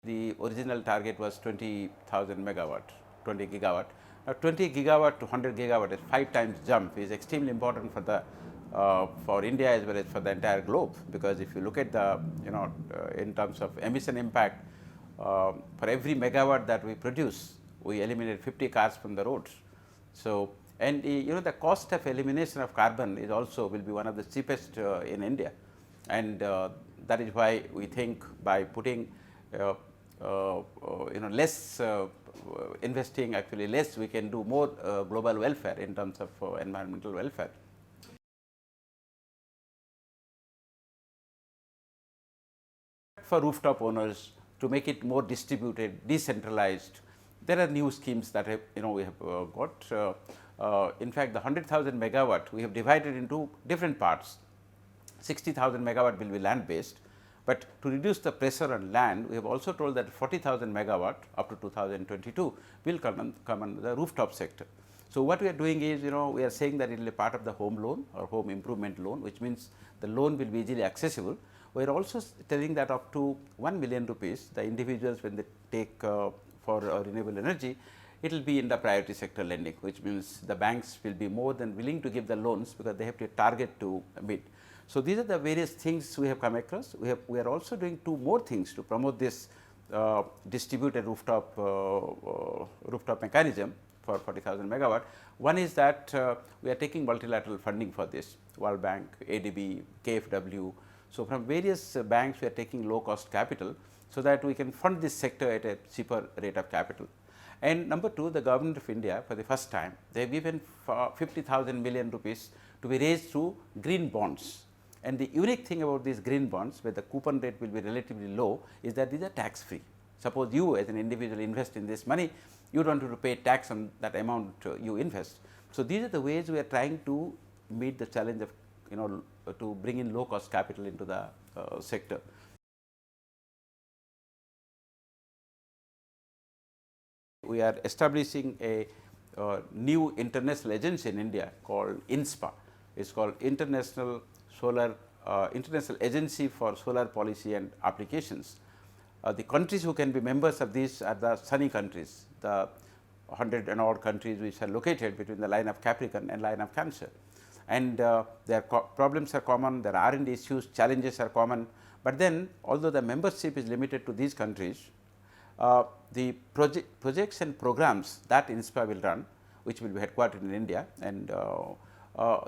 The original target was 20,000 megawatt, 20 gigawatt. Now, 20 gigawatt to 100 gigawatt is 5 times jump is extremely important for the for India as well as for the entire globe, because if you look at the in terms of emission impact, for every megawatt that we produce, we eliminate 50 cars from the roads. So, and the cost of elimination of carbon is also will be one of the cheapest in India, and that is why we think by putting less investing, actually less, we can do more global welfare in terms of environmental welfare. For rooftop owners, to make it more distributed, decentralized, there are new schemes that have, we have got. In fact, the 100,000 megawatt we have divided into different parts. 60,000 megawatt will be land based, but to reduce the pressure on land, we have also told that 40,000 megawatt up to 2022 will come on the rooftop sector. So, what we are doing is, we are saying that it will be part of the home loan or home improvement loan, which means the loan will be easily accessible. We are also telling that up to 1 million rupees, the individuals when they take for renewable energy, it will be in the priority sector lending, which means the banks will be more than willing to give the loans, because they have to target to meet. So, these are the various things we have come across. We are also doing 2 more things to promote this distributed rooftop mechanism for 40,000 megawatt. One is that we are taking multilateral funding for this, World Bank, ADB, KfW. So, from various banks we are taking low cost capital, so that we can fund this sector at a cheaper rate of capital. And number 2, the government of India for the first time, they have given 50,000 million rupees to be raised through green bonds. And the unique thing about these green bonds, where the coupon rate will be relatively low, is that these are tax free. Suppose you as an individual invest in this money, you do not have to pay tax on that amount you invest. So, these are the ways we are trying to meet the challenge of to bring in low cost capital into the sector. We are establishing a new international agency in India called INSPA. It is called International Agency for Solar Policy and Applications. The countries who can be members of this are the sunny countries, the 100 and odd countries which are located between the line of Capricorn and line of Cancer. And their problems are common, their R&D issues, challenges are common, but then although the membership is limited to these countries, the projects and programs that INSPA will run, which will be headquartered in India, and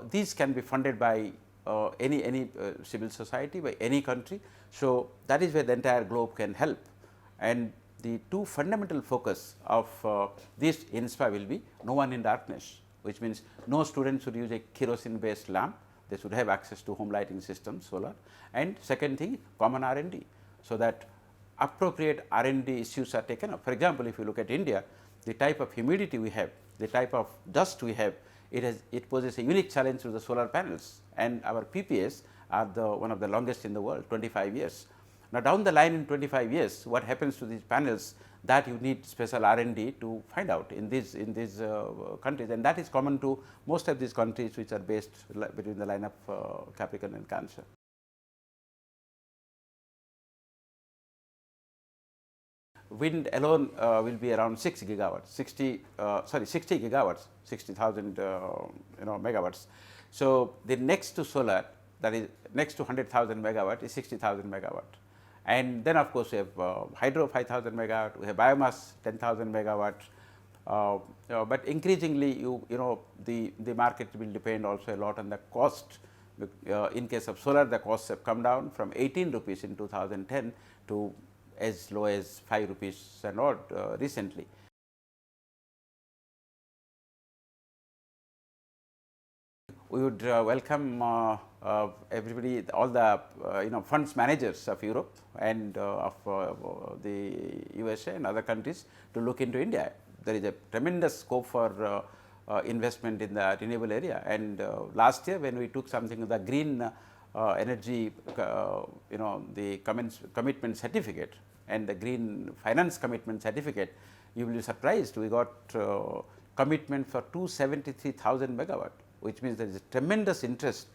these can be funded by any civil society, by any country. So, that is where the entire globe can help, and the 2 fundamental focus of this INSPA will be no one in darkness, which means no student should use a kerosene based lamp, they should have access to home lighting systems, solar, and second thing, common R&D, so that appropriate R&D issues are taken up. For example, if you look at India, the type of humidity we have, the type of dust we have, it poses a unique challenge to the solar panels, and our PPAs are one of the longest in the world, 25 years. Now, down the line in 25 years, what happens to these panels, that you need special R&D to find out in these countries, and that is common to most of these countries which are based between the line of Capricorn and Cancer. Wind alone will be around 6 gigawatts, 60 gigawatts, 60,000 megawatts. So, the next to solar, that is next to 100,000 megawatt is 60,000 megawatt. And then of course, we have hydro 5,000 megawatt, we have biomass 10,000 megawatt, but increasingly the market will depend also a lot on the cost. In case of solar, the costs have come down from 18 rupees in 2010 to as low as 5 rupees and odd recently. We would welcome everybody, all the funds managers of Europe and of the USA and other countries to look into India. There is a tremendous scope for investment in the renewable area, and last year when we took something of the green energy, the commitment certificate and the green finance commitment certificate, you will be surprised. We got commitment for 273,000 megawatt, which means there is a tremendous interest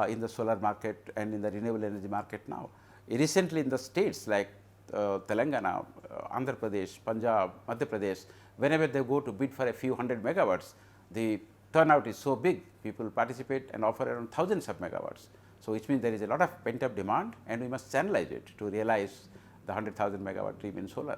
in the solar market and in the renewable energy market now. Recently in the states like Telangana, Andhra Pradesh, Punjab, Madhya Pradesh, whenever they go to bid for a few hundred megawatts, the turnout is so big, people participate and offer around thousands of megawatts. So, which means there is a lot of pent up demand and we must channelize it to realize the 100,000 megawatt dream in solar.